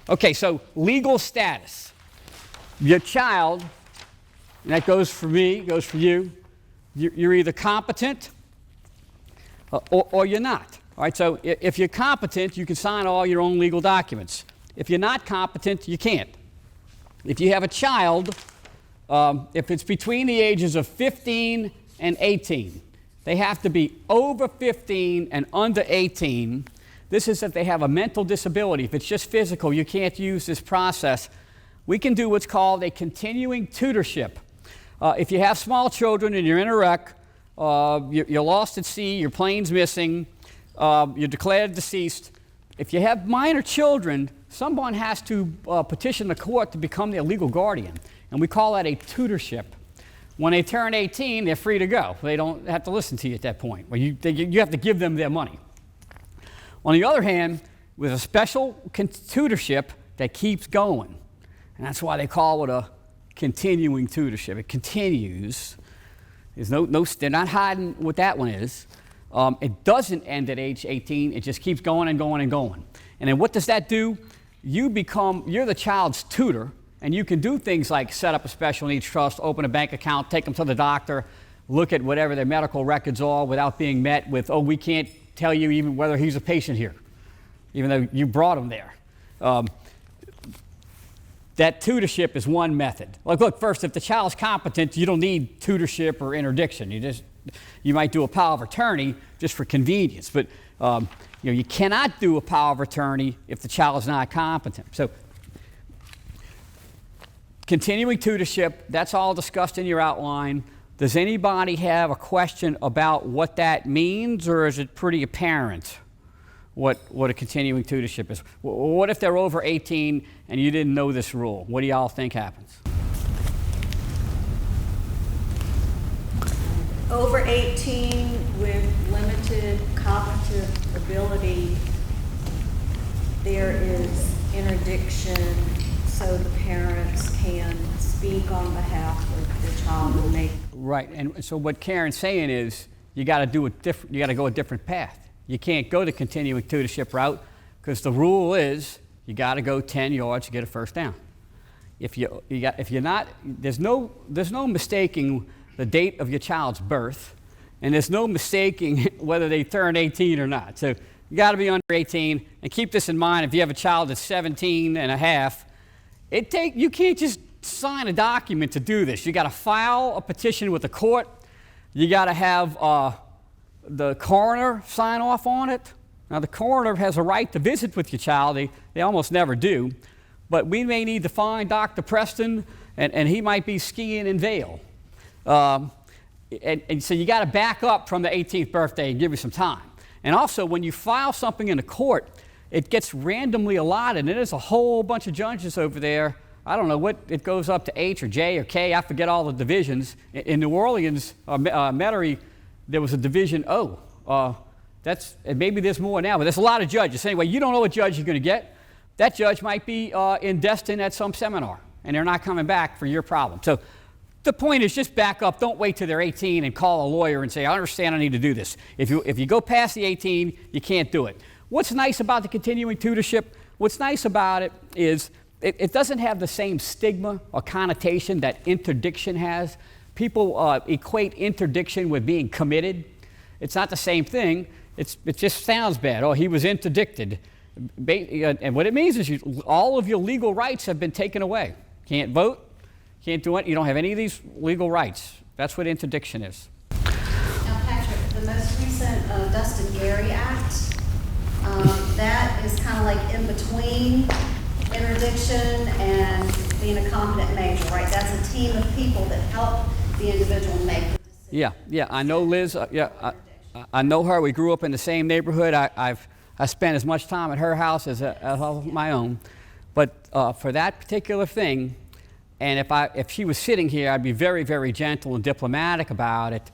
Okay, so legal status. Your child, and that goes for me, goes for you, you're either competent or you're not. All right, so if you're competent, you can sign all your own legal documents. If you're not competent, you can't. If you have a child, if it's between the ages of 15 and 18, they have to be over 15 and under 18. This is if they have a mental disability. If it's just physical, you can't use this process. We can do what's called a continuing tutorship. If you have small children and you're in a wreck, you're lost at sea, your plane's missing, you're declared deceased. If you have minor children, someone has to petition the court to become their legal guardian, and we call that a tutorship. When they turn 18, they're free to go. They don't have to listen to you at that point. Well, you have to give them their money. On the other hand, with a special tutorship that keeps going, and that's why they call it a continuing tutorship. It continues. They're not hiding what that one is. It doesn't end at age 18. It just keeps going and going and going. And then what does that do? You're the child's tutor, and you can do things like set up a special needs trust, open a bank account, take them to the doctor, look at whatever their medical records are without being met with, oh, we can't tell you even whether he's a patient here, even though you brought him there. That tutorship is one method. Like, look, first, if the child's competent, you don't need tutorship or interdiction. You might do a power of attorney just for convenience, but you cannot do a power of attorney if the child is not competent. So, continuing tutorship, that's all discussed in your outline. Does anybody have a question about what that means, or is it pretty apparent what a continuing tutorship is? What if they're over 18 and you didn't know this rule? What do y'all think happens? Over 18 with limited cognitive ability, there is interdiction so the parents can speak on behalf of the child and make. Right, and so what Karen's saying is you got to go a different path. You can't go the continuing tutorship route because the rule is you got to go 10 yards to get a first down. If you're not, there's no mistaking the date of your child's birth, and there's no mistaking whether they turn 18 or not. So you got to be under 18, and keep this in mind. If you have a child that's 17 and a half, you can't just sign a document to do this. You got to file a petition with the court. You got to have the coroner sign off on it. Now, the coroner has a right to visit with your child. They almost never do. But we may need to find Dr. Preston, and he might be skiing in Vail. And so you got to back up from the 18th birthday and give you some time. And also, when you file something in the court, it gets randomly allotted, and there's a whole bunch of judges over there. I don't know what, it goes up to H or J or K. I forget all the divisions. In New Orleans, Metairie, there was a division O. Maybe there's more now, but there's a lot of judges. Anyway, you don't know what judge you're going to get. That judge might be in Destin at some seminar, and they're not coming back for your problem. So the point is just back up. Don't wait till they're 18 and call a lawyer and say, I understand I need to do this. If you go past the 18, you can't do it. What's nice about the continuing tutorship? What's nice about it is it doesn't have the same stigma or connotation that interdiction has. People equate interdiction with being committed. It's not the same thing. It just sounds bad. Oh, he was interdicted. And what it means is all of your legal rights have been taken away. Can't vote, can't do it. You don't have any of these legal rights. That's what interdiction is. Now, Patrick, the most recent Dustin Gary Act, that is kind of like in between interdiction and being a competent major, right? That's a team of people that help the individual make the decision. Yeah, I know Liz. I know her. We grew up in the same neighborhood. I spent as much time at her house as my own. But for that particular thing, and if she was sitting here, I'd be very, very gentle and diplomatic about it.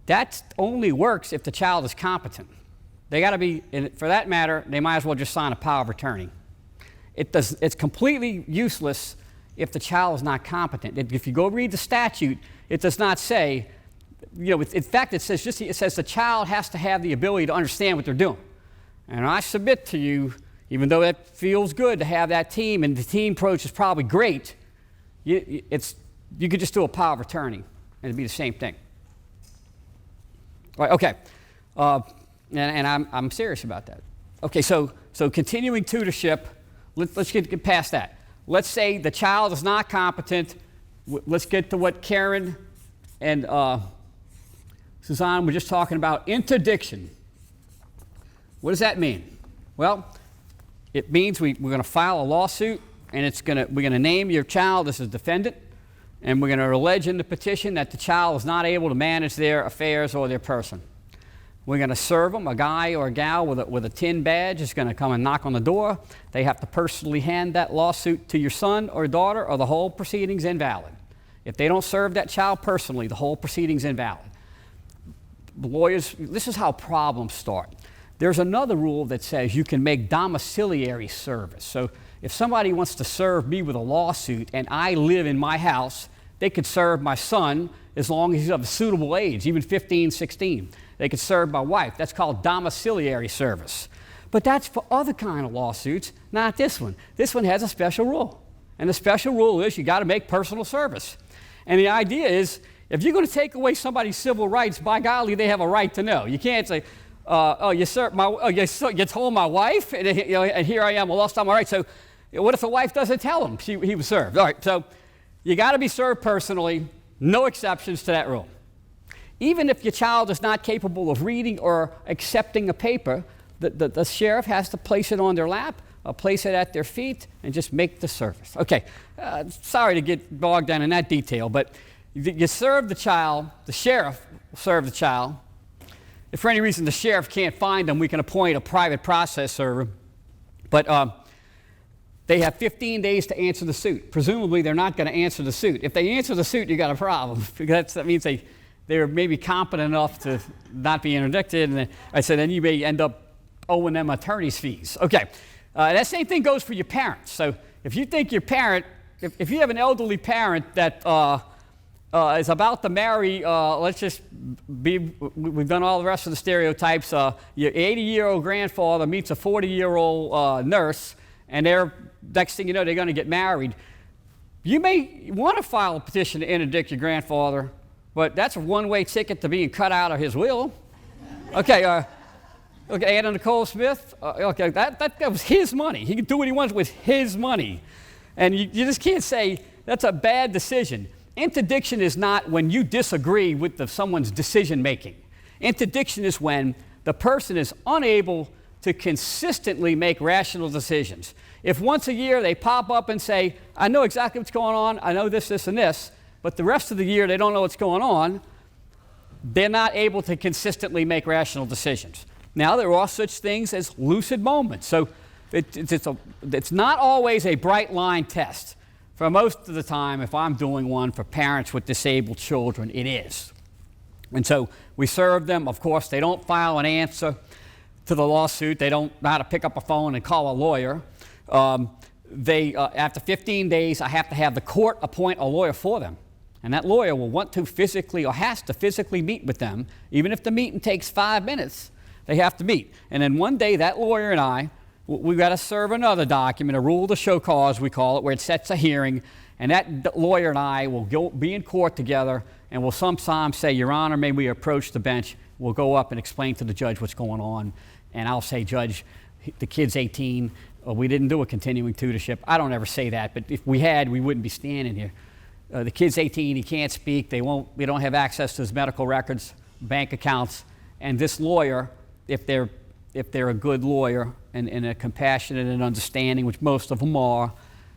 That only works if the child is competent. They got to be, and for that matter, they might as well just sign a power of attorney. It's completely useless if the child is not competent. If you go read the statute, it does not say, in fact, it says the child has to have the ability to understand what they're doing. And I submit to you, even though it feels good to have that team, and the team approach is probably great, you could just do a power of attorney, and it'd be the same thing. All right, okay, and I'm serious about that. Okay, so continuing tutorship, let's get past that. Let's say the child is not competent. Let's get to what Karen and Suzanne were just talking about, interdiction. What does that mean? Well, it means we're going to file a lawsuit, and we're going to name your child as a defendant, and we're going to allege in the petition that the child is not able to manage their affairs or their person. We're going to serve them. A guy or a gal with a tin badge is going to come and knock on the door. They have to personally hand that lawsuit to your son or daughter, or the whole proceeding's invalid. If they don't serve that child personally, the whole proceeding's invalid. Lawyers, this is how problems start. There's another rule that says you can make domiciliary service. So if somebody wants to serve me with a lawsuit and I live in my house, they could serve my son as long as he's of a suitable age, even 15, 16. They could serve my wife. That's called domiciliary service. But that's for other kind of lawsuits, not this one. This one has a special rule. And the special rule is you got to make personal service. And the idea is, if you're going to take away somebody's civil rights, by golly, they have a right to know. You can't say, you told my wife, and here I am, I lost all my rights. So what if the wife doesn't tell him he was served? All right, so you got to be served personally, no exceptions to that rule. Even if your child is not capable of reading or accepting a paper, the sheriff has to place it on their lap, or place it at their feet, and just make the service. Okay, sorry to get bogged down in that detail, but you serve the child, the sheriff will serve the child. If for any reason the sheriff can't find them, we can appoint a private process server. But they have 15 days to answer the suit. Presumably, they're not going to answer the suit. If they answer the suit, you got a problem, because that means they're maybe competent enough to not be interdicted, and I said then you may end up owing them attorney's fees. Okay, that same thing goes for your parents. So if you think your parent, if you have an elderly parent that is about to marry, we've done all the rest of the stereotypes. Your 80-year-old grandfather meets a 40-year-old nurse, and next thing you know, they're going to get married. You may want to file a petition to interdict your grandfather, but that's a one-way ticket to being cut out of his will. Okay, Anna Nicole Smith, okay, that was his money. He can do what he wants with his money. And you just can't say that's a bad decision. Interdiction is not when you disagree with someone's decision-making. Interdiction is when the person is unable to consistently make rational decisions. If once a year they pop up and say, I know exactly what's going on, I know this, this, and this, but the rest of the year they don't know what's going on, they're not able to consistently make rational decisions. Now, there are such things as lucid moments. So it's not always a bright line test. For most of the time, if I'm doing one for parents with disabled children, it is. And so we serve them. Of course, they don't file an answer to the lawsuit. They don't know how to pick up a phone and call a lawyer. After 15 days, I have to have the court appoint a lawyer for them. And that lawyer will want to physically or has to physically meet with them. Even if the meeting takes 5 minutes, they have to meet. And then one day, that lawyer and I, we've got to serve another document, a rule to show cause, we call it, where it sets a hearing. And that lawyer and I will be in court together, and we'll sometimes say, Your Honor, may we approach the bench. We'll go up and explain to the judge what's going on. And I'll say, Judge, the kid's 18. We didn't do a continuing tutorship. I don't ever say that, but if we had, we wouldn't be standing here. The kid's 18, he can't speak, we don't have access to his medical records, bank accounts, and this lawyer, if they're a good lawyer and a compassionate and understanding, which most of them are,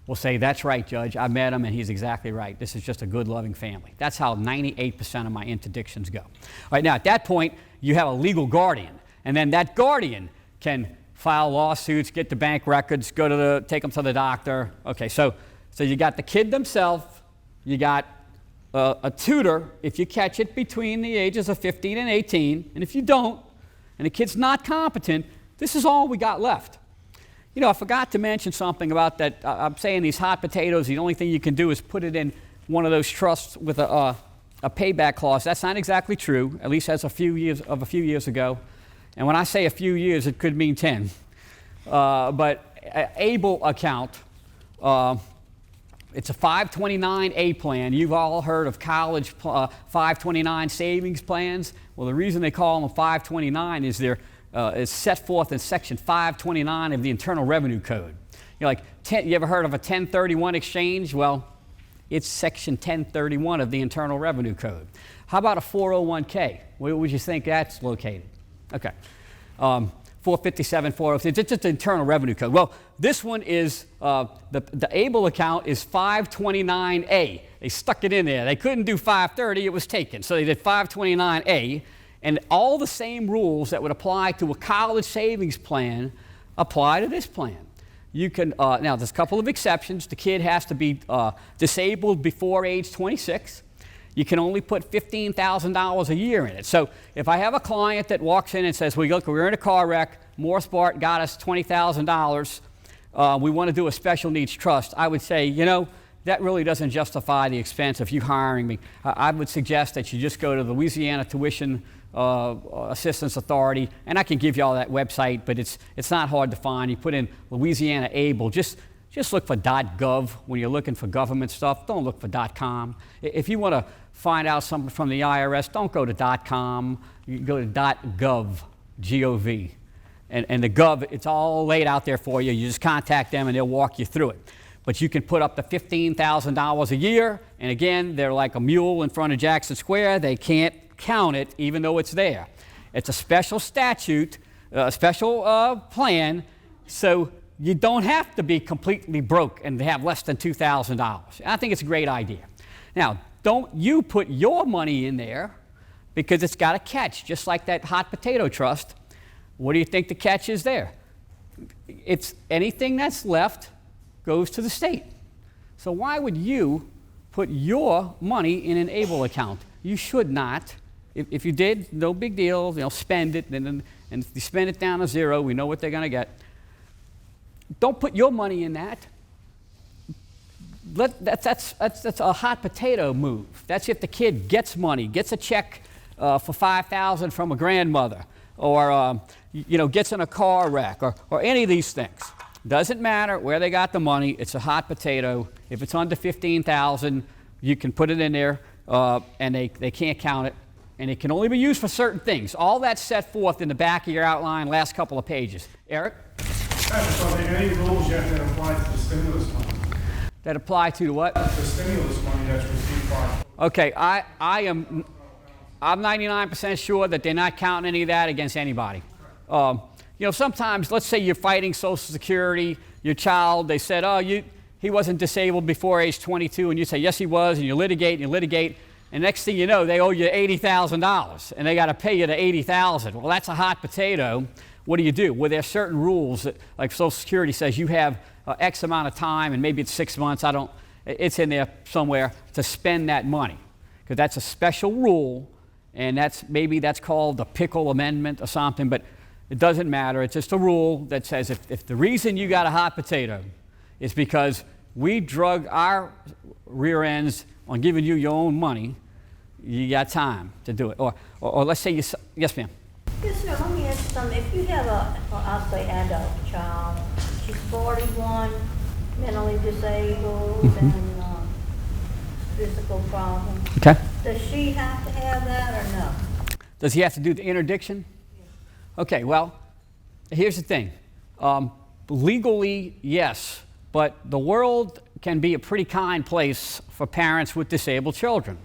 will say, that's right, Judge, I met him and he's exactly right. This is just a good, loving family. That's how 98% of my interdictions go. All right, now at that point, you have a legal guardian, and then that guardian can file lawsuits, get the bank records, take them to the doctor. Okay, so you got the kid themselves. You got a tutor, if you catch it between the ages of 15 and 18, and if you don't, and the kid's not competent, this is all we got left. You know, I forgot to mention something about that. I'm saying these hot potatoes, the only thing you can do is put it in one of those trusts with a payback clause. That's not exactly true, at least as a few years ago. And when I say a few years, it could mean 10. But ABLE account, it's a 529A plan. You've all heard of college 529 savings plans. Well, the reason they call them a 529 is it's set forth in Section 529 of the Internal Revenue Code. You ever heard of a 1031 exchange? Well, it's Section 1031 of the Internal Revenue Code. How about a 401k? Where would you think that's located? Okay. 457, 406, it's just the Internal Revenue Code. Well, this one is, the ABLE account is 529A. They stuck it in there. They couldn't do 530, it was taken. So they did 529A, and all the same rules that would apply to a college savings plan apply to this plan. You can, now there's a couple of exceptions. The kid has to be disabled before age 26. You can only put $15,000 a year in it. So if I have a client that walks in and says, look, we're in a car wreck, Morse Bart got us $20,000, we want to do a special needs trust, I would say, that really doesn't justify the expense of you hiring me. I would suggest that you just go to the Louisiana Tuition Assistance Authority, and I can give you all that website, but it's not hard to find. You put in Louisiana ABLE, just look for .gov when you're looking for government stuff. Don't look for .com. If you want to find out something from the IRS, don't go to .com. You go to .gov, G-O-V. And the gov, it's all laid out there for you. You just contact them and they'll walk you through it. But you can put up to $15,000 a year, and again, they're like a mule in front of Jackson Square. They can't count it even though it's there. It's a special statute, a special plan, so you don't have to be completely broke and have less than $2,000. I think it's a great idea. Now, don't you put your money in there because it's got a catch, just like that hot potato trust. What do you think the catch is there? It's anything that's left goes to the state. So why would you put your money in an ABLE account? You should not. If you did, no big deal. Spend it, and if you spend it down to zero, we know what they're going to get. Don't put your money in that. That's a hot potato move. That's if the kid gets money, gets a check for $5,000 from a grandmother, or gets in a car wreck, or any of these things. Doesn't matter where they got the money. It's a hot potato. If it's under $15,000, you can put it in there, and they can't count it, and it can only be used for certain things. All that's set forth in the back of your outline, last couple of pages. Eric? So are there any rules yet that apply to the stimulus money? That apply to what? The stimulus money that's received by... Okay, I'm 99% sure that they're not counting any of that against anybody. Sometimes, let's say you're fighting Social Security, your child, they said, he wasn't disabled before age 22, and you say, yes, he was, and you litigate, and next thing you know, they owe you $80,000, and they got to pay you the $80,000. Well, that's a hot potato. What do you do? Well, there are certain rules that, like Social Security says, you have X amount of time, and maybe it's 6 months, it's in there somewhere, to spend that money. Because that's a special rule, and maybe that's called the Pickle Amendment or something, but it doesn't matter. It's just a rule that says if the reason you got a hot potato is because we drug our rear ends on giving you your own money, you got time to do it. Or let's say yes, ma'am. Yes, sir. Let me ask you something. If you have I'll say adult child, she's 41, mentally disabled, and physical problems. Okay. Does she have to have that or no? Does he have to do the interdiction? Okay, well, here's the thing. Legally, yes, but the world can be a pretty kind place for parents with disabled children.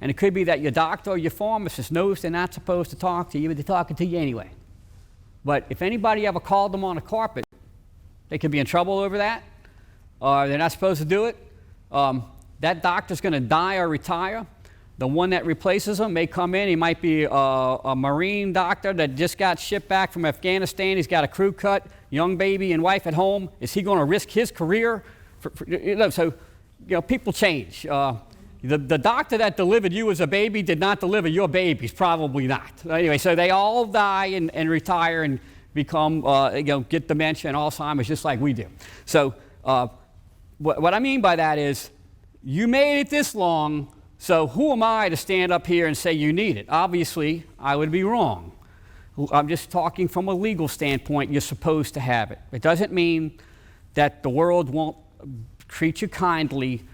And it could be that your doctor or your pharmacist knows they're not supposed to talk to you, but they're talking to you anyway. But if anybody ever called them on a carpet, they could be in trouble over that, or they're not supposed to do it. That doctor's going to die or retire. The one that replaces him may come in. He might be a Marine doctor that just got shipped back from Afghanistan. He's got a crew cut, young baby and wife at home. Is he going to risk his career? So, people change. The doctor that delivered you as a baby did not deliver your babies, probably not. Anyway, so they all die and retire and become, get dementia and Alzheimer's just like we do. So what I mean by that is you made it this long, so who am I to stand up here and say you need it? Obviously, I would be wrong. I'm just talking from a legal standpoint, you're supposed to have it. It doesn't mean that the world won't treat you kindly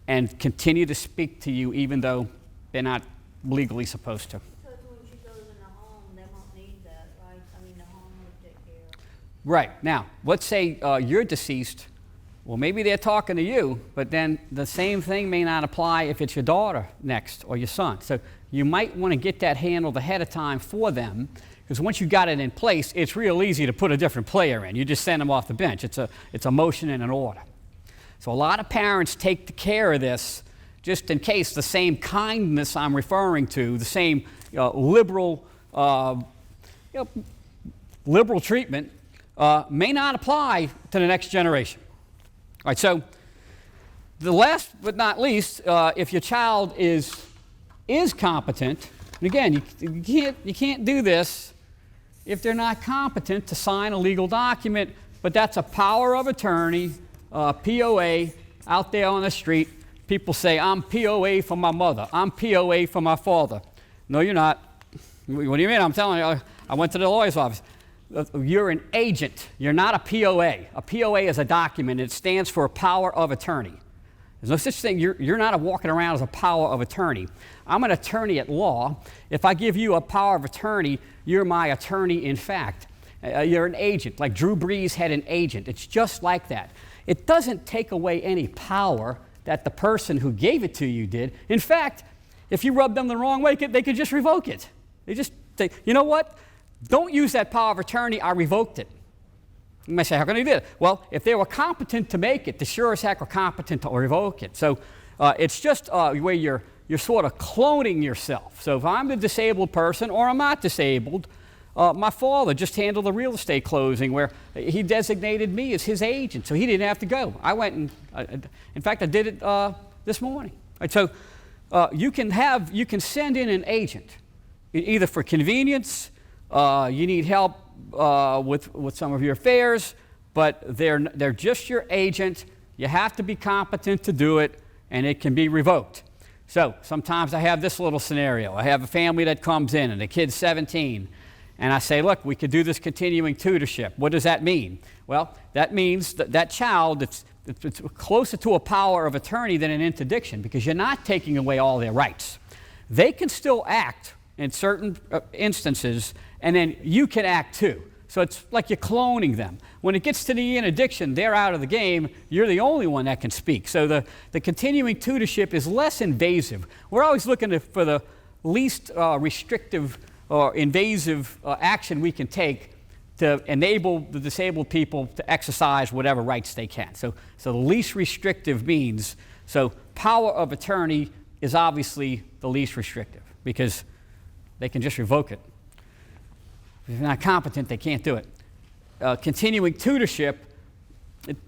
and continue to speak to you even though they're not legally supposed to. Because when she goes in the home, they won't need that, right? I mean, the home will take care of it. Right. Now, let's say you're deceased. Well, maybe they're talking to you, but then the same thing may not apply if it's your daughter next or your son. So you might want to get that handled ahead of time for them, because once you got it in place, it's real easy to put a different player in. You just send them off the bench. It's a motion and an order. So a lot of parents take care of this just in case the same kindness I'm referring to, the same liberal treatment may not apply to the next generation. All right, so the last but not least, if your child is competent, and again, you can't do this if they're not competent to sign a legal document, but that's a power of attorney, POA, out there on the street. People say, I'm POA for my mother, I'm POA for my father. No, you're not. What do you mean? I'm telling you, I went to the lawyer's office. You're an agent. You're not a POA. A POA is a document. It stands for a power of attorney. There's no such thing. You're not walking around as a power of attorney. I'm an attorney at law. If I give you a power of attorney, you're my attorney in fact. You're an agent. Like Drew Brees had an agent. It's just like that. It doesn't take away any power that the person who gave it to you did. In fact, if you rub them the wrong way, they could just revoke it. They just say, you know what? Don't use that power of attorney, I revoked it. You may say, how can I do that? Well, if they were competent to make it, they sure as heck are competent to revoke it. So it's just where you're sort of cloning yourself. So if I'm the disabled person or I'm not disabled, my father just handled the real estate closing where he designated me as his agent, so he didn't have to go. I went and, in fact, I did it this morning. Right, so you can send in an agent, either for convenience, you need help with some of your affairs, but they're just your agent. You have to be competent to do it, and it can be revoked. So sometimes I have this little scenario. I have a family that comes in, and the kid's 17, and I say, look, we could do this continuing tutorship. What does that mean? Well, that means that child, it's closer to a power of attorney than an interdiction, because you're not taking away all their rights. They can still act in certain instances, and then you can act too. So it's like you're cloning them. When it gets to the interdiction, they're out of the game. You're the only one that can speak. So the continuing tutorship is less invasive. We're always looking for the least restrictive or invasive action we can take to enable the disabled people to exercise whatever rights they can. So the least restrictive means, so power of attorney is obviously the least restrictive because they can just revoke it. If they're not competent, they can't do it. Continuing tutorship,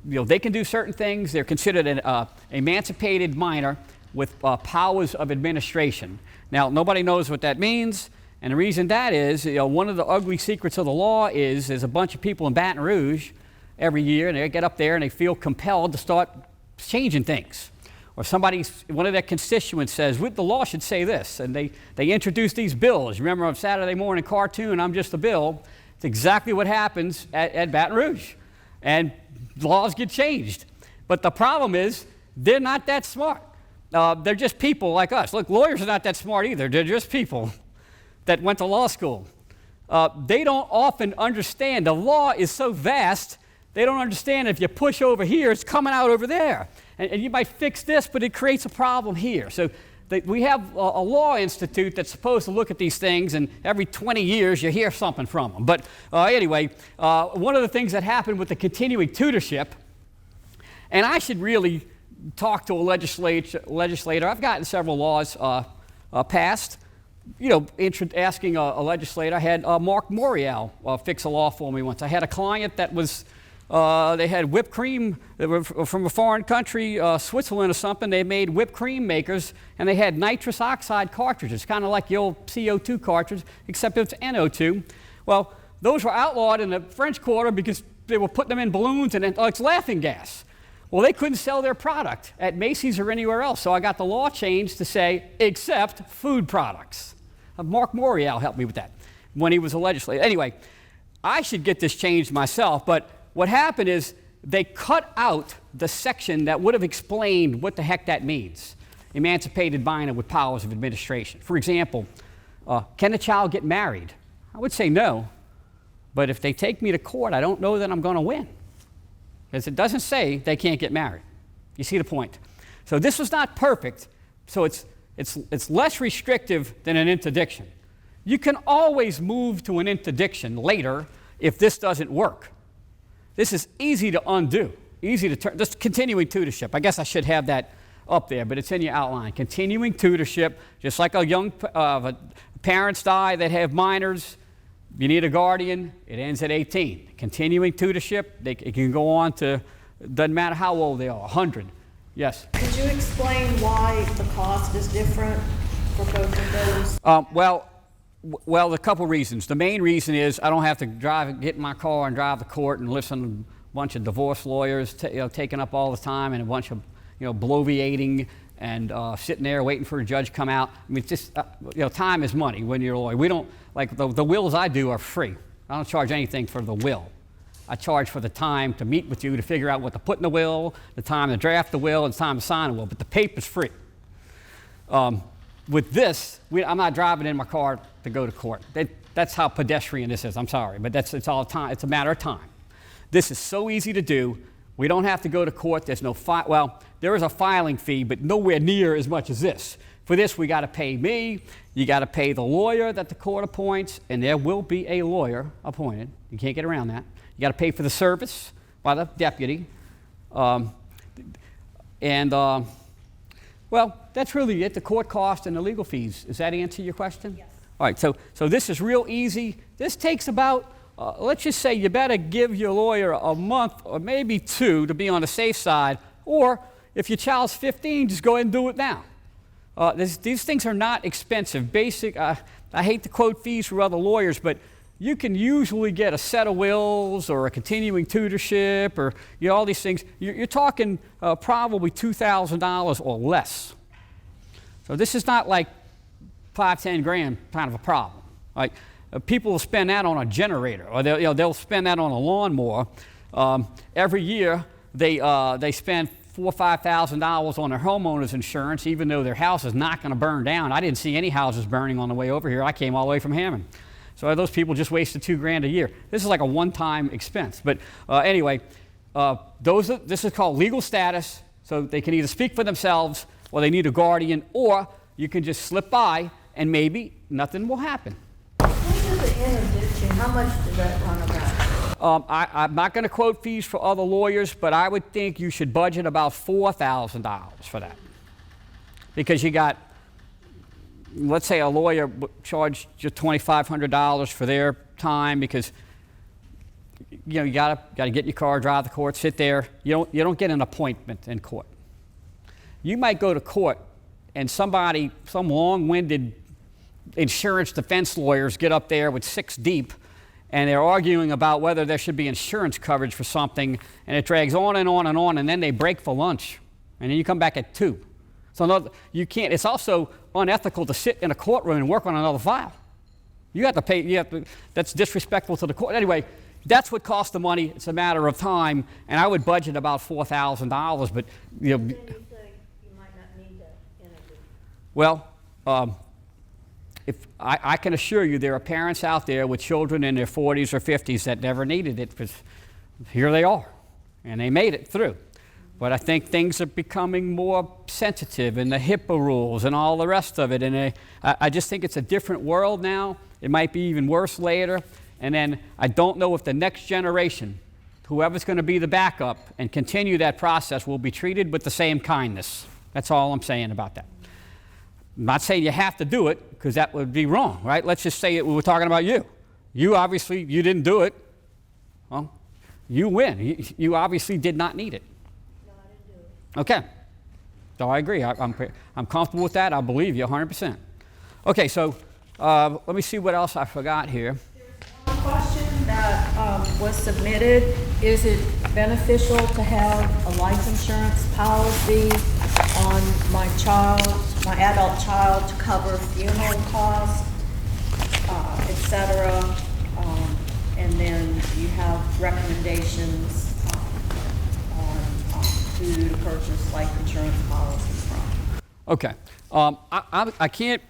they can do certain things. They're considered an emancipated minor with powers of administration. Now, nobody knows what that means, and the reason that is, one of the ugly secrets of the law is there's a bunch of people in Baton Rouge every year, and they get up there and they feel compelled to start changing things. Or one of their constituents says, the law should say this, and they introduce these bills. Remember on Saturday morning cartoon, I'm just a bill. It's exactly what happens at Baton Rouge. And laws get changed. But the problem is, they're not that smart. They're just people like us. Look, lawyers are not that smart either. They're just people that went to law school. They don't often understand. The law is so vast, they don't understand if you push over here, it's coming out over there. And you might fix this, but it creates a problem here. So we have a law institute that's supposed to look at these things, and every 20 years you hear something from them. But anyway, one of the things that happened with the continuing tutorship, and I should really talk to a legislator. I've gotten several laws passed. Asking a legislator. I had Mark Morial fix a law for me once. I had a client that was they had whipped cream. They were from a foreign country, Switzerland or something. They made whipped cream makers, and they had nitrous oxide cartridges, kind of like the old CO2 cartridge, except it's NO2. Well, those were outlawed in the French Quarter because they were putting them in balloons and it's laughing gas. Well, they couldn't sell their product at Macy's or anywhere else, so I got the law changed to say, except food products. Mark Morial helped me with that when he was a legislator. Anyway, I should get this changed myself, but what happened is they cut out the section that would have explained what the heck that means. Emancipated minor with powers of administration. For example, can a child get married? I would say no, but if they take me to court, I don't know that I'm going to win, because it doesn't say they can't get married. You see the point? So this was not perfect, so it's less restrictive than an interdiction. You can always move to an interdiction later if this doesn't work. This is easy to undo, easy to turn. Just continuing tutorship. I guess I should have that up there, but it's in your outline. Continuing tutorship, just like a young parents die that have minors, you need a guardian, it ends at 18. Continuing tutorship, it can go on to, doesn't matter how old they are, 100. Yes? Could you explain why the cost is different for both of those? Well, a couple reasons. The main reason is I don't have to get in my car and drive to court and listen to a bunch of divorce lawyers taking up all the time, and a bunch of bloviating and sitting there waiting for a judge to come out. I mean, it's just time is money when you're a lawyer. We don't like the wills I do are free. I don't charge anything for the will. I charge for the time to meet with you to figure out what to put in the will, the time to draft the will, and the time to sign the will. But the paper's free. With this, I'm not driving in my car to go to court. That's how pedestrian this is. I'm sorry, but it's all time. It's a matter of time. This is so easy to do. We don't have to go to court. There's no well, there is a filing fee, but nowhere near as much as this. For this, we got to pay me. You got to pay the lawyer that the court appoints, and there will be a lawyer appointed. You can't get around that. You got to pay for the service by the deputy, well, that's really it, the court cost and the legal fees. Does that answer your question? Yes. All right, so this is real easy. This takes about, let's just say you better give your lawyer a month or maybe 2 to be on the safe side, or if your child's 15, just go ahead and do it now. These things are not expensive. Basic, I hate to quote fees for other lawyers, but you can usually get a set of wills or a continuing tutorship or all these things. You're talking probably $2,000 or less. So this is not like $5-10 grand kind of a problem. Like people will spend that on a generator, or they'll spend that on a lawnmower. Every year they spend $4,000 or $5,000 on their homeowner's insurance, even though their house is not going to burn down. I didn't see any houses burning on the way over here. I came all the way from Hammond. So those people just wasted $2 grand a year. This is like a one-time expense. But anyway, this is called legal status. So they can either speak for themselves, or they need a guardian, or you can just slip by and maybe nothing will happen. What is the interdiction? How much does that run about? I'm not going to quote fees for other lawyers, but I would think you should budget about $4,000 for that, because you got, let's say a lawyer charged you $2,500 for their time, because you got to get in your car, drive to court, sit there. You don't get an appointment in court. You might go to court and some long-winded insurance defense lawyers get up there with 6 deep, and they're arguing about whether there should be insurance coverage for something, and it drags on and on and on, and then they break for lunch, and then you come back at 2. So you can't. It's also unethical to sit in a courtroom and work on another file. You have to pay. That's disrespectful to the court. Anyway, that's what costs the money. It's a matter of time, and I would budget about $4,000. But Then you say you might not need the interdiction. well, if I can assure you, there are parents out there with children in their 40s or 50s that never needed it, because here they are, and they made it through. But I think things are becoming more sensitive, and the HIPAA rules and all the rest of it. And I just think it's a different world now. It might be even worse later. And then I don't know if the next generation, whoever's going to be the backup and continue that process, will be treated with the same kindness. That's all I'm saying about that. I'm not saying you have to do it, because that would be wrong, right? Let's just say we were talking about you. You obviously, you didn't do it. Well, you win. You obviously did not need it. Okay, so I agree. I'm comfortable with that. I believe you 100%. Okay, so let me see what else I forgot here. One question that was submitted: is it beneficial to have a life insurance policy on my adult child, to cover funeral costs, etc.? And then you have recommendations to purchase life insurance policies from. Okay. I can't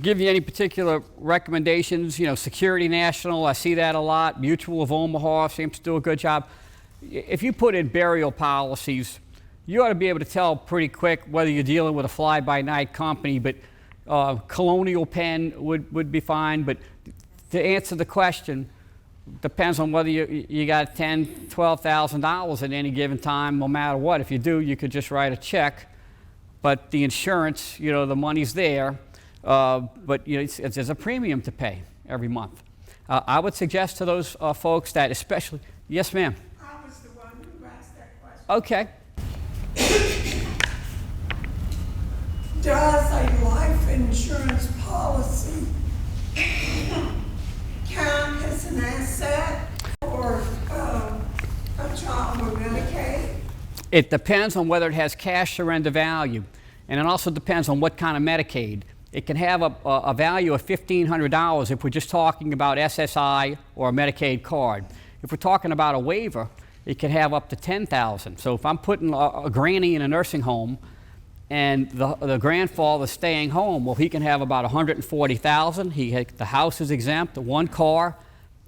give you any particular recommendations. You know, Security National, I see that a lot. Mutual of Omaha seems to do a good job. If you put in burial policies, you ought to be able to tell pretty quick whether you're dealing with a fly-by-night company, but Colonial Penn would be fine. But to answer the question, depends on whether you got $10,000, $12,000 at any given time, no matter what. If you do, you could just write a check. But the insurance, you know, the money's there, but you know, there's a premium to pay every month. I would suggest to those folks that especially, yes ma'am. I was the one who asked that question. Okay. Does a life insurance policy count as an asset for a child with Medicaid? It depends on whether it has cash surrender value, and it also depends on what kind of Medicaid. It can have a value of $1,500 if we're just talking about SSI or a Medicaid card. If we're talking about a waiver, it can have up to $10,000. So if I'm putting a granny in a nursing home and the grandfather's staying home, well, he can have about $140,000. The house is exempt, one car,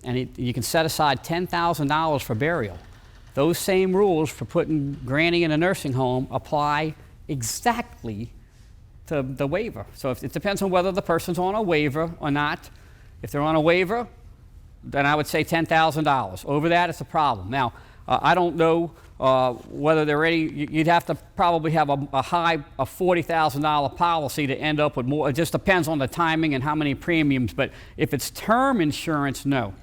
and you can set aside $10,000 for burial. Those same rules for putting granny in a nursing home apply exactly to the waiver. So it depends on whether the person's on a waiver or not. If they're on a waiver, then I would say $10,000. Over that, it's a problem. Now, I don't know whether there are any, you'd have to probably have a $40,000 policy to end up with more. It just depends on the timing and how many premiums. But if it's term insurance, no.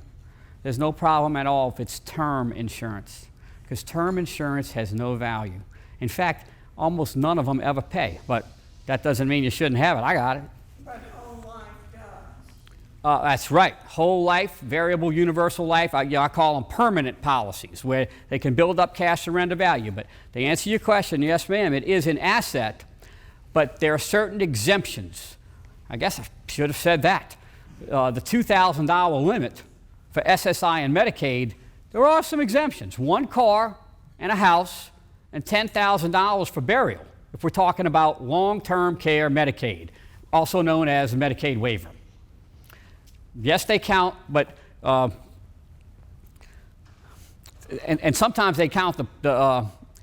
There's no problem at all if it's term insurance, because term insurance has no value. In fact, almost none of them ever pay, but that doesn't mean you shouldn't have it. I got it. But whole life does. That's right. Whole life, variable universal life, I call them permanent policies, where they can build up cash surrender value. But to answer your question, yes, ma'am, it is an asset, but there are certain exemptions. I guess I should have said that. The $2,000 limit for SSI and Medicaid, there are some exemptions. One car and a house and $10,000 for burial, if we're talking about long-term care Medicaid, also known as Medicaid waiver. Yes, they count, but and sometimes they count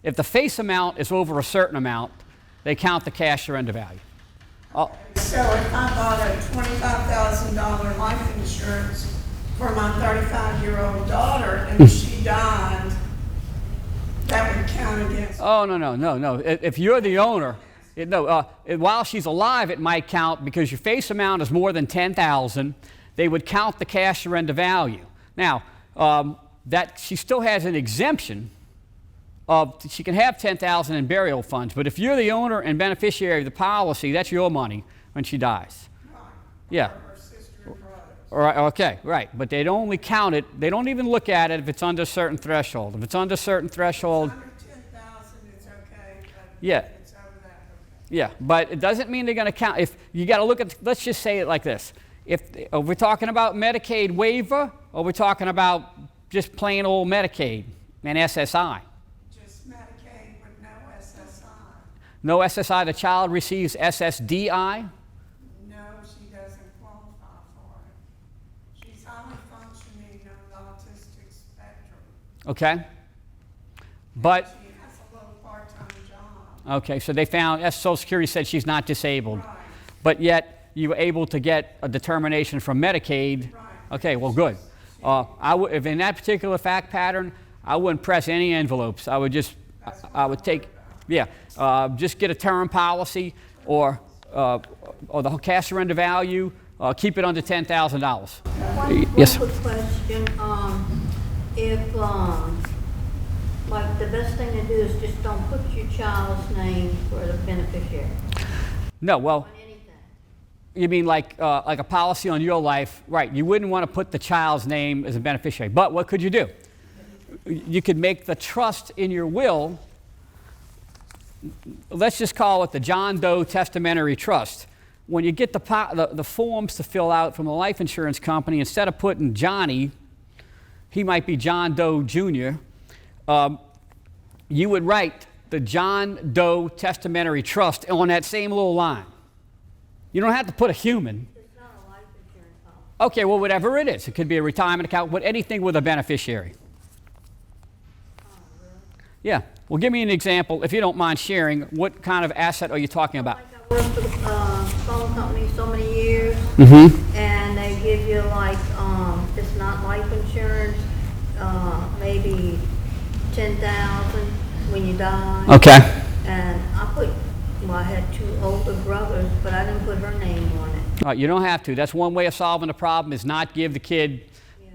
if the face amount is over a certain amount, they count the cash surrender value. So if I bought a $25,000 life insurance for my 35-year-old daughter and she died, that would count against. Oh, no. If you're the owner, while she's alive, it might count because your face amount is more than $10,000. They would count the cash surrender value. Now, that she still has an exemption of she can have $10,000 in burial funds, but if you're the owner and beneficiary of the policy, that's your money when she dies. Right. Yeah. Or her sister or brother. All right, okay, right. But they don't only count it, they don't even look at it if it's under a certain threshold. If it's under a certain threshold, Under 10,000, it's okay, but Yeah. if it's over that, okay. yeah, but it doesn't mean they're going to count. If you got to look at, let's just say it like this. If we're talking about Medicaid waiver, or we're talking about just plain old Medicaid and SSI. Just Medicaid with no SSI. No SSI, the child receives SSDI. No, she doesn't qualify for it. She's highly functioning on the autistic spectrum. Okay. But, She has a little part-time job. okay, so they found, Social Security said she's not disabled. Right. But yet, you were able to get a determination from Medicaid. Right. Okay, well, good. If in that particular fact pattern, I wouldn't press any envelopes. I would just, I would take, just get a term policy or the cash surrender value, keep it under $10,000. Yes. One quick question, if, like, the best thing to do is just don't put your child's name for the beneficiary No, well, on anything. you mean like a policy on your life, right? You wouldn't want to put the child's name as a beneficiary. But what could you do? You could make the trust in your will. Let's just call it the John Doe Testamentary Trust. When you get the forms to fill out from the life insurance company, instead of putting Johnny, he might be John Doe Jr., you would write the John Doe Testamentary Trust on that same little line. You don't have to put a human. It's not a life insurance policy. Okay, well, whatever it is. It could be a retirement account, but anything with a beneficiary. Yeah. Well, give me an example, if you don't mind sharing. What kind of asset are you talking about? Like I worked for the phone company so many years, Mm-hmm. and they give you like, it's not life insurance, maybe 10,000 when you die. Okay. And I had 2 older brothers, but I didn't put her name on it. All right, you don't have to. That's one way of solving the problem, is not give the kid,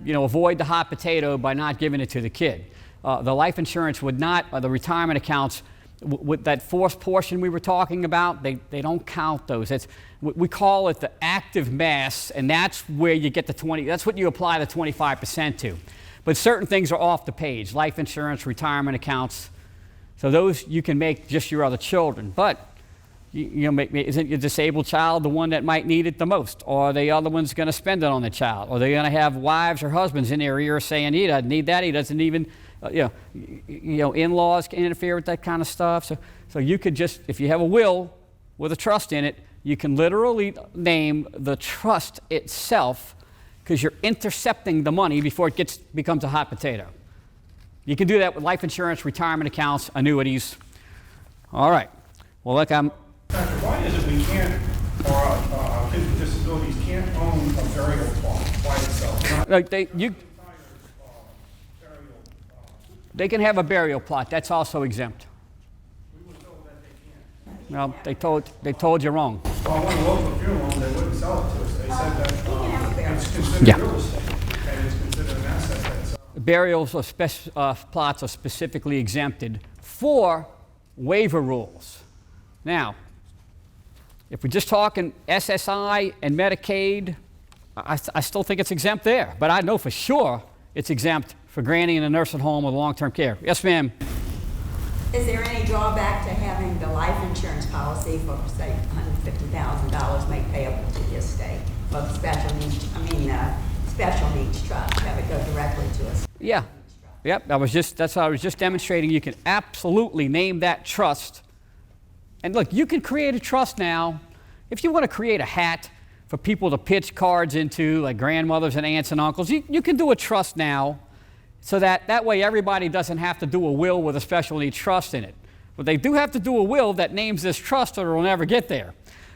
avoid the hot potato by not giving it to the kid. The life insurance would not, or the retirement accounts, with that forced portion we were talking about, they don't count those. We call it the active mass, and that's where you get the 20, that's what you apply the 25% to. But certain things are off the page, life insurance, retirement accounts. So those you can make just your other children. But isn't your disabled child the one that might need it the most? Or are the other ones going to spend it on the child? Or are they going to have wives or husbands in their ear saying, he doesn't need that, he doesn't even, in-laws can interfere with that kind of stuff. So you could just, if you have a will with a trust in it, you can literally name the trust itself, because you're intercepting the money before it becomes a hot potato. You can do that with life insurance, retirement accounts, annuities. All right. Well, look, Patrick, why is it we can't, or kids with disabilities can't own a burial plot by itself? like they can have a burial plot. That's also exempt. We were told that they can't. Well, they told you wrong. Well, I went to local funeral homes, they wouldn't sell it to us. They said that it's considered Yeah. real estate, and it's considered an asset that's... Burials or plots are specifically exempted for waiver rules. Now, if we're just talking SSI and Medicaid, I still think it's exempt there. But I know for sure it's exempt for granting in a nursing home or long-term care. Yes, ma'am. Is there any drawback to having the life insurance policy for, say, $150,000 made payable to the estate for the special needs trust, have it go directly to us? Yeah. Yep. That's what I was just demonstrating. You can absolutely name that trust. And look, you can create a trust now. If you want to create a hat for people to pitch cards into, like grandmothers and aunts and uncles, you can do a trust now, so that way everybody doesn't have to do a will with a special needs trust in it. But they do have to do a will that names this trust, or it'll never get there.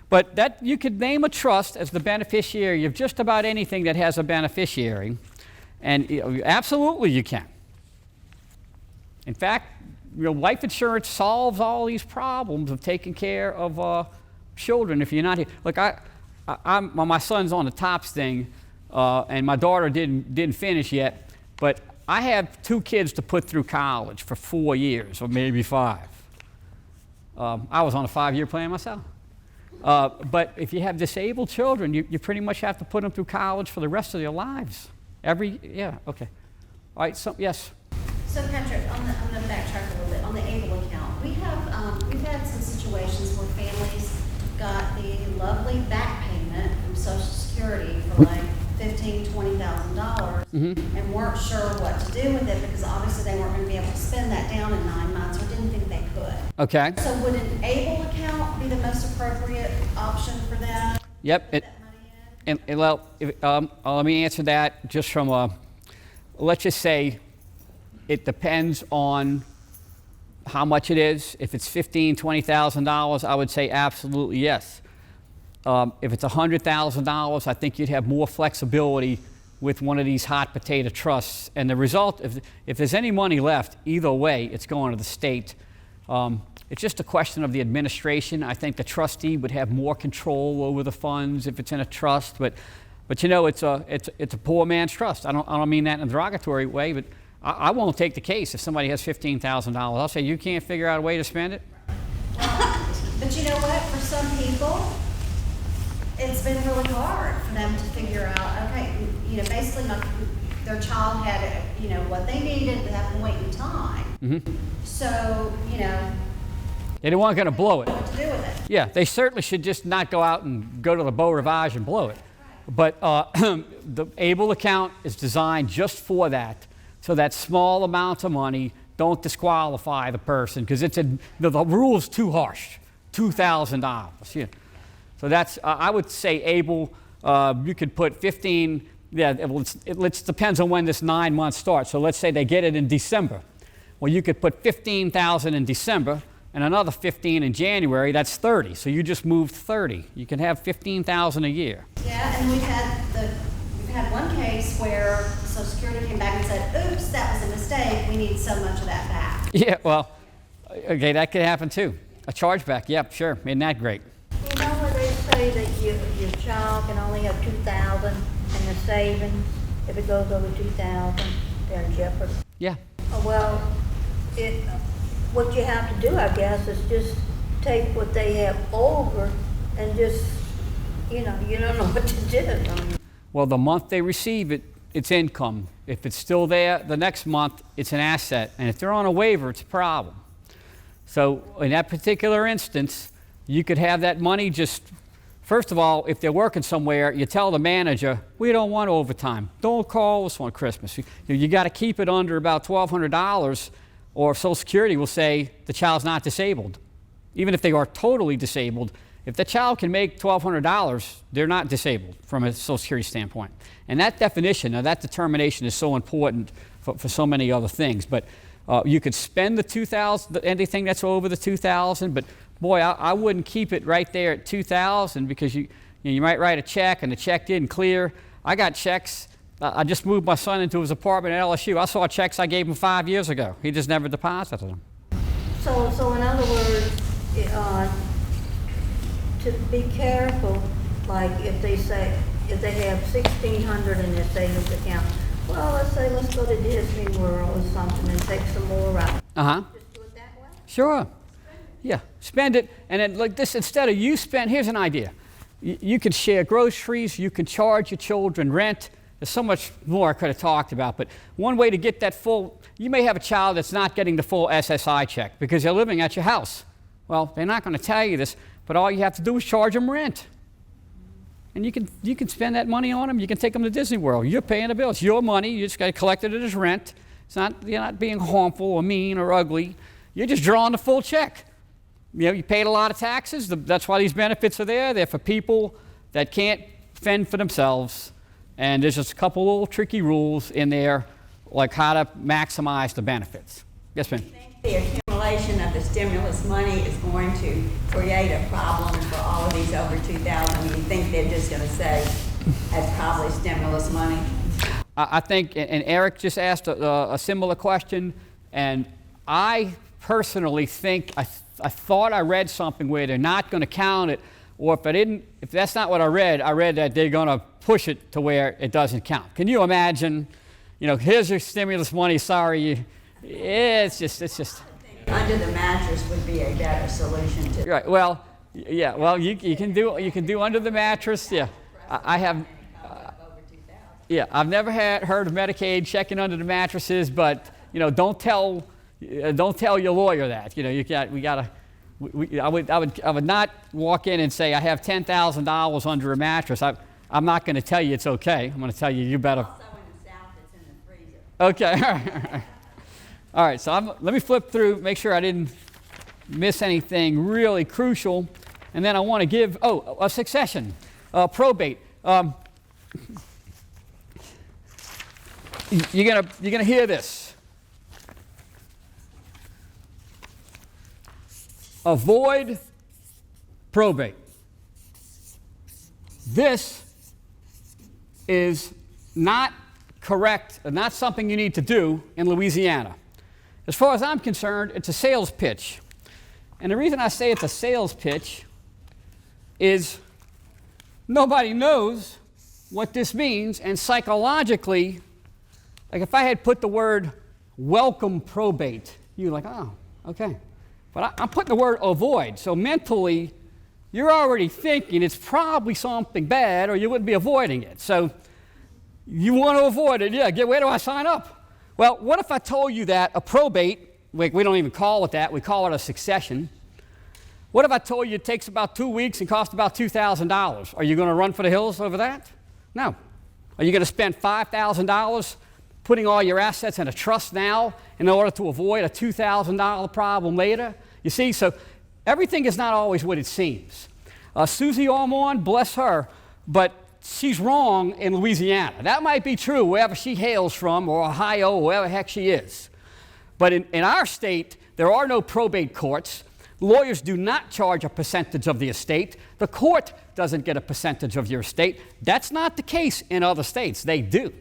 But that you could name a trust as the beneficiary of just about anything that has a beneficiary, and absolutely you can. In fact, life insurance solves all these problems of taking care of children if you're not here. Look, my son's on the TOPS thing, and my daughter didn't finish yet, but I have 2 kids to put through college for 4 years, or maybe 5. I was on a 5-year plan myself. But if you have disabled children, you pretty much have to put them through college for the rest of their lives. Okay. All right, yes. So Patrick, I'm gonna backtrack a little bit. On the ABLE account, we've had some situations where families got the lovely back payment from Social Security for like $15,000, $20,000 and weren't sure what to do with it, because obviously they weren't gonna be able to spend that down in 9 months, or didn't think they could. Okay. So would an ABLE account be the most appropriate option for that? Yep. Put that money in? Let me answer that just from let's just say it depends on how much it is. If it's $15,000, $20,000, I would say absolutely yes. If it's $100,000, I think you'd have more flexibility with one of these hot potato trusts. And the result, if there's any money left, either way, it's going to the state. It's just a question of the administration. I think the trustee would have more control over the funds if it's in a trust. But it's a poor man's trust. I don't mean that in a derogatory way, but I won't take the case if somebody has $15,000. I'll say, you can't figure out a way to spend it? But you know what? For some people, it's been really hard for them to figure out, okay, basically their child had, what they needed at that point in time. So, They don't want to blow it. what to do with it. Yeah, they certainly should just not go out and go to the Beau Rivage and blow it. But the ABLE account is designed just for that, so that small amounts of money don't disqualify the person because the rule's too harsh, $2,000. Yeah. So that's, I would say, able, you could put 15, yeah, it depends on when this 9 months starts. So let's say they get it in December. Well, you could put 15,000 in December and another 15 in January, that's 30. So you just moved 30. You can have 15,000 a year. Yeah, and we've had one case where Social Security came back and said, oops, that was a mistake, we need so much of that back. Yeah, well, okay, that could happen too. A chargeback, yep, sure, isn't that great? You know where they say that your child can only have 2,000 in the savings? If it goes over 2,000, they're in jeopardy. Yeah. Well, what you have to do, I guess, is just take what they have over and just, you don't know what to do. I mean, Well, the month they receive it, it's income. If it's still there the next month, it's an asset. And if they're on a waiver, it's a problem. So in that particular instance, you could have that money just, first of all, if they're working somewhere, you tell the manager, we don't want overtime. Don't call us on Christmas. You got to keep it under about $1,200, or Social Security will say the child's not disabled. Even if they are totally disabled, if the child can make $1,200, they're not disabled from a Social Security standpoint. And that definition, or that determination is so important for so many other things. But you could spend the $2,000, anything that's over the $2,000, but boy, I wouldn't keep it right there at $2,000 because you might write a check and the check didn't clear. I got checks. I just moved my son into his apartment at LSU. I saw checks I gave him 5 years ago. He just never deposited them. So in other words, to be careful, like if they have 1,600 in their savings account, well, let's go to Disney World or something and take some more out. Uh-huh. Just do it that way? Sure. Yeah, spend it. And then like this, instead of you spend, here's an idea. You could share groceries, you can charge your children rent. There's so much more I could have talked about, but one way to get that full, you may have a child that's not getting the full SSI check because they're living at your house. Well, they're not going to tell you this, but all you have to do is charge them rent. And you can spend that money on them. You can take them to Disney World. You're paying the bill. It's your money. You just got to collect it as rent. You're not being harmful or mean or ugly. You're just drawing the full check. You paid a lot of taxes. That's why these benefits are there. They're for people that can't fend for themselves. And there's just a couple little tricky rules in there, like how to maximize the benefits. Yes, ma'am. The accumulation of the stimulus money is going to create a problem for all of these over 2,000. You think they're just going to say, that's probably stimulus money? I think, and Eric just asked a similar question, and I personally think, I thought I read something where they're not going to count it, or if that's not what I read that they're going to push it to where it doesn't count. Can you imagine, here's your stimulus money, sorry, it's just. Under the mattress would be a better solution to. Right, well, yeah, well, you can do under the mattress, yeah. I have, yeah, I've never heard of Medicaid checking under the mattresses, but, don't tell your lawyer that. I would not walk in and say I have $10,000 under a mattress. I'm not going to tell you it's okay. I'm going to tell you better. Also in the South, it's in the freezer. Okay. All right. So let me flip through, make sure I didn't miss anything really crucial, and then I want to give a succession, probate. You're gonna hear this. Avoid probate. This is not correct, not something you need to do in Louisiana. As far as I'm concerned, it's a sales pitch. And the reason I say it's a sales pitch is nobody knows what this means, and psychologically, like if I had put the word welcome probate, you're like, oh, okay. But I'm putting the word avoid, so mentally, you're already thinking it's probably something bad or you wouldn't be avoiding it. So you want to avoid it, yeah, where do I sign up? Well, what if I told you that a probate, we don't even call it that, we call it a succession. What if I told you it takes about 2 weeks and costs about $2,000? Are you going to run for the hills over that? No. Are you going to spend $5,000 putting all your assets in a trust now in order to avoid a $2,000 problem later. You see, so everything is not always what it seems. Susie Ormond, bless her, but she's wrong in Louisiana. That might be true wherever she hails from, or Ohio, or wherever the heck she is. But in our state, there are no probate courts. Lawyers do not charge a percentage of the estate. The court doesn't get a percentage of your estate. That's not the case in other states. They do.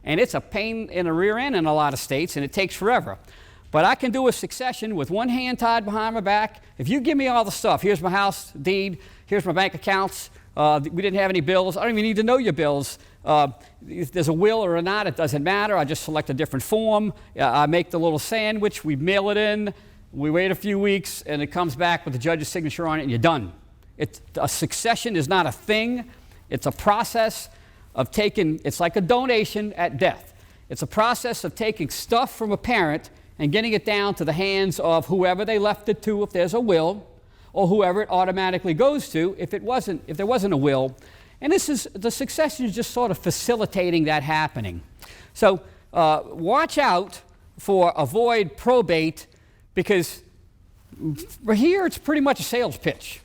And it's a pain in the rear end in a lot of states, and it takes forever. But I can do a succession with one hand tied behind my back. If you give me all the stuff, here's my house deed, here's my bank accounts, we didn't have any bills, I don't even need to know your bills. If there's a will or not, it doesn't matter. I just select a different form. I make the little sandwich, we mail it in, we wait a few weeks, and it comes back with the judge's signature on it, and you're done. A succession is not a thing. It's a process of taking, it's like a donation at death. It's a process of taking stuff from a parent and getting it down to the hands of whoever they left it to if there's a will, or whoever it automatically goes to if there wasn't a will. And the succession is just sort of facilitating that happening. So watch out for avoid probate, because here it's pretty much a sales pitch.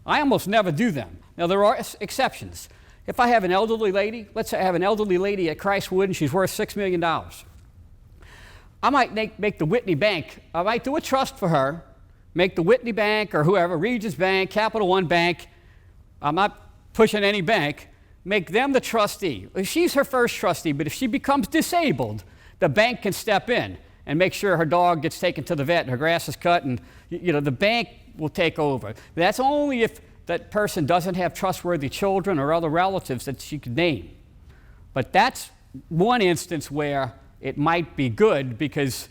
I almost never do them. Now there are exceptions. If I have an elderly lady, let's say I have an elderly lady at Christwood and she's worth $6 million. I might make the Whitney Bank, I might do a trust for her, make the Whitney Bank or whoever, Regions Bank, Capital One Bank, I'm not pushing any bank, make them the trustee. She's her first trustee, but if she becomes disabled, the bank can step in and make sure her dog gets taken to the vet and her grass is cut, and the bank will take over. That's only if that person doesn't have trustworthy children or other relatives that she could name. But that's one instance where it might be good, because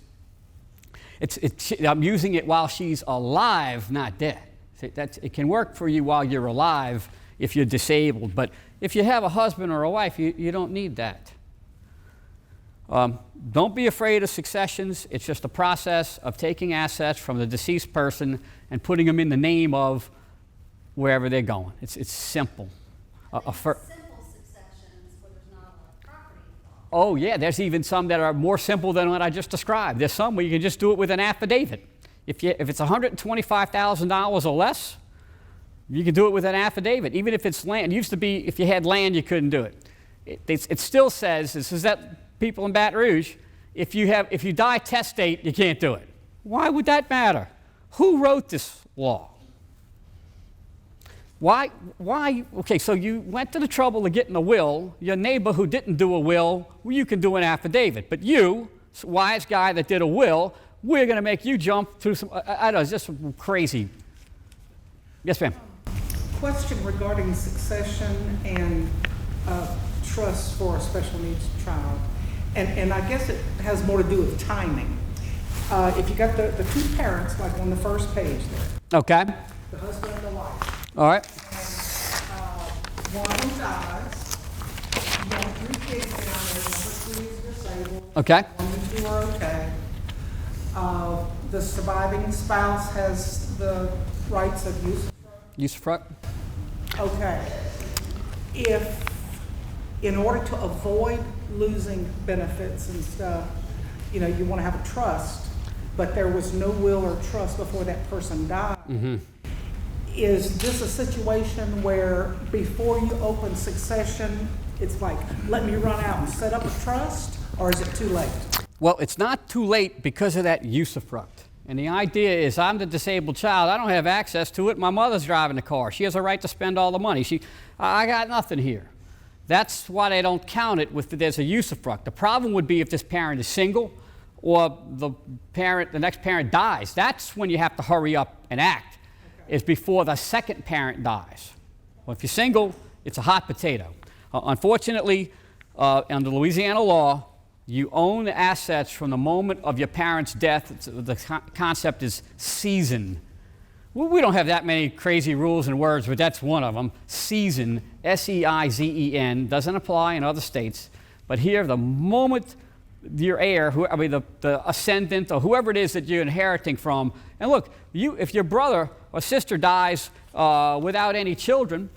I'm using it while she's alive, not dead. It can work for you while you're alive if you're disabled, but if you have a husband or a wife, you don't need that. Don't be afraid of successions. It's just a process of taking assets from the deceased person and putting them in the name of wherever they're going. It's simple. Simple successions where there's not a lot of property involved. Oh yeah, there's even some that are more simple than what I just described. There's some where you can just do it with an affidavit. If it's $125,000 or less, you can do it with an affidavit. Even if it's land. It used to be if you had land, you couldn't do it. It still says, this is that people in Baton Rouge, if you die testate, you can't do it. Why would that matter? Who wrote this law? Why? Okay, so you went to the trouble of getting a will. Your neighbor who didn't do a will, well, you can do an affidavit. But you, wise guy that did a will, we're going to make you jump through some, I don't know, it's just crazy. Yes, ma'am. Question regarding succession and trust for a special needs child. And I guess it has more to do with timing. If you got the two parents, like on the first page there, Okay. the husband and the wife, All right. and one of them dies, you got 3 kids down there, number 3 is disabled, Okay. 1 and 2 are okay. The surviving spouse has the rights of use. Usufruct. Okay. If, in order to avoid losing benefits and stuff, you want to have a trust, but there was no will or trust before that person died. Mm-hmm. Is this a situation where before you open succession, it's like, let me run out and set up a trust, or is it too late? Well, it's not too late because of that usufruct. And the idea is, I'm the disabled child. I don't have access to it. My mother's driving the car. She has a right to spend all the money. I got nothing here. That's why they don't count it with there's a usufruct. The problem would be if this parent is single or the next parent dies. That's when you have to hurry up and act, is before the second parent dies. Well, if you're single, it's a hot potato. Unfortunately, under Louisiana law, you own the assets from the moment of your parent's death. The concept is season. Well, we don't have that many crazy rules and words, but that's one of them. Season, S-E-I-Z-E-N, doesn't apply in other states. But here, the moment your heir, the ascendant or whoever it is that you're inheriting from, and look, if your brother or sister dies without any children,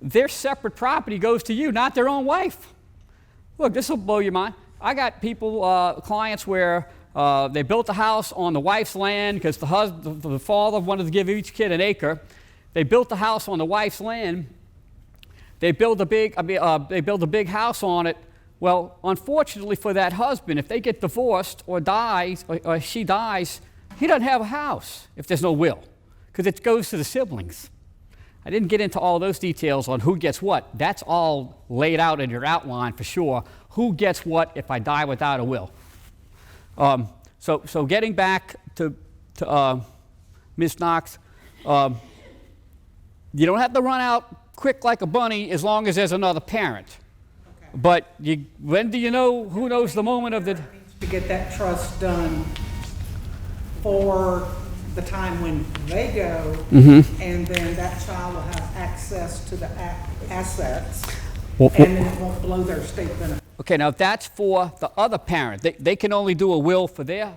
their separate property goes to you, not their own wife. Look, this will blow your mind. I got people, clients where they built a house on the wife's land because the father wanted to give each kid an acre. They built the house on the wife's land. They build a big house on it. Well, unfortunately for that husband, if they get divorced or dies, or she dies, he doesn't have a house if there's no will, because it goes to the siblings. I didn't get into all those details on who gets what. That's all laid out in your outline for sure. Who gets what if I die without a will? So getting back to Ms. Knox, you don't have to run out quick like a bunny as long as there's another parent. Okay. But when do you know? Who knows the moment of the? To get that trust done for the time when they go, and then that child will have access to the assets, and then it won't blow their state benefit. Okay, now that's for the other parent. They can only do a will for they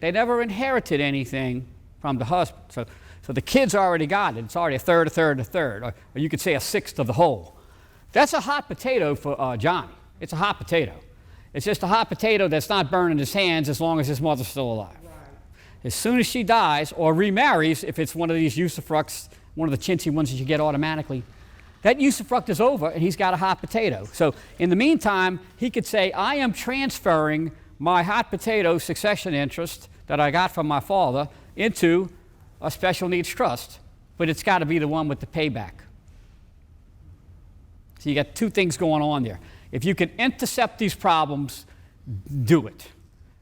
never inherited anything from the husband. So the kid's already got it. It's already a third, a third, a third, or you could say a sixth of the whole. That's a hot potato for Johnny. It's a hot potato. It's just a hot potato that's not burning his hands as long as his mother's still alive. Right. As soon as she dies or remarries, if it's one of these usufructs, one of the chintzy ones that you get automatically, that usufruct is over and he's got a hot potato. So in the meantime, he could say, I am transferring my hot potato succession interest that I got from my father into a special needs trust, but it's got to be the one with the payback. So you got two things going on there. If you can intercept these problems, do it.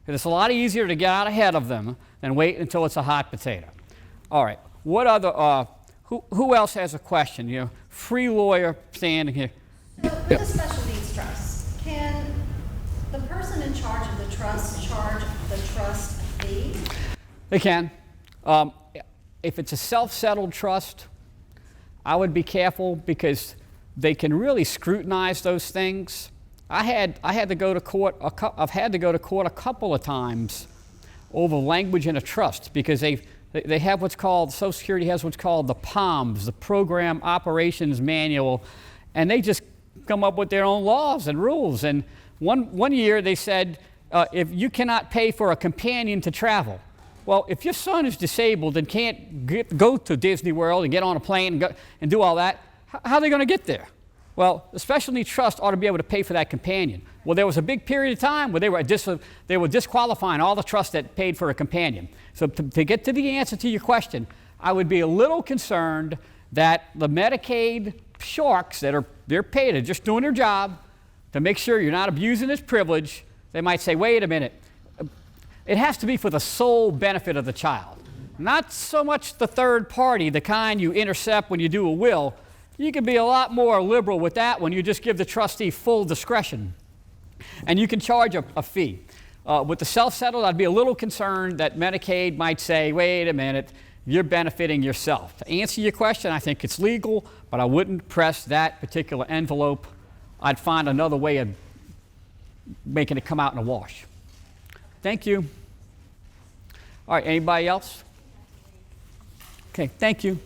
Because it's a lot easier to get out ahead of them than wait until it's a hot potato. All right, what other, who else has a question? You know, free lawyer standing here. So with the special needs trust, can the person in charge of the trust charge the trust fee? They can. If it's a self-settled trust, I would be careful because they can really scrutinize those things. I had to go to court. I've had to go to court a couple of times over language in a trust because they have what's called, Social Security has what's called the POMS, the Program Operations Manual, and they just come up with their own laws and rules. And one year they said, if you cannot pay for a companion to travel. Well, if your son is disabled and can't go to Disney World and get on a plane and do all that, how are they going to get there? Well, the Special Needs Trust ought to be able to pay for that companion. Well, there was a big period of time where they were disqualifying all the trusts that paid for a companion. So to get to the answer to your question, I would be a little concerned that the Medicaid sharks they're paid, they're just doing their job to make sure you're not abusing this privilege. They might say, wait a minute, it has to be for the sole benefit of the child. Not so much the third party, the kind you intercept when you do a will. You can be a lot more liberal with that when you just give the trustee full discretion. And you can charge a fee. With the self-settled, I'd be a little concerned that Medicaid might say, wait a minute, you're benefiting yourself. To answer your question, I think it's legal, but I wouldn't press that particular envelope. I'd find another way of making it come out in a wash. Thank you. All right, anybody else? Okay, thank you.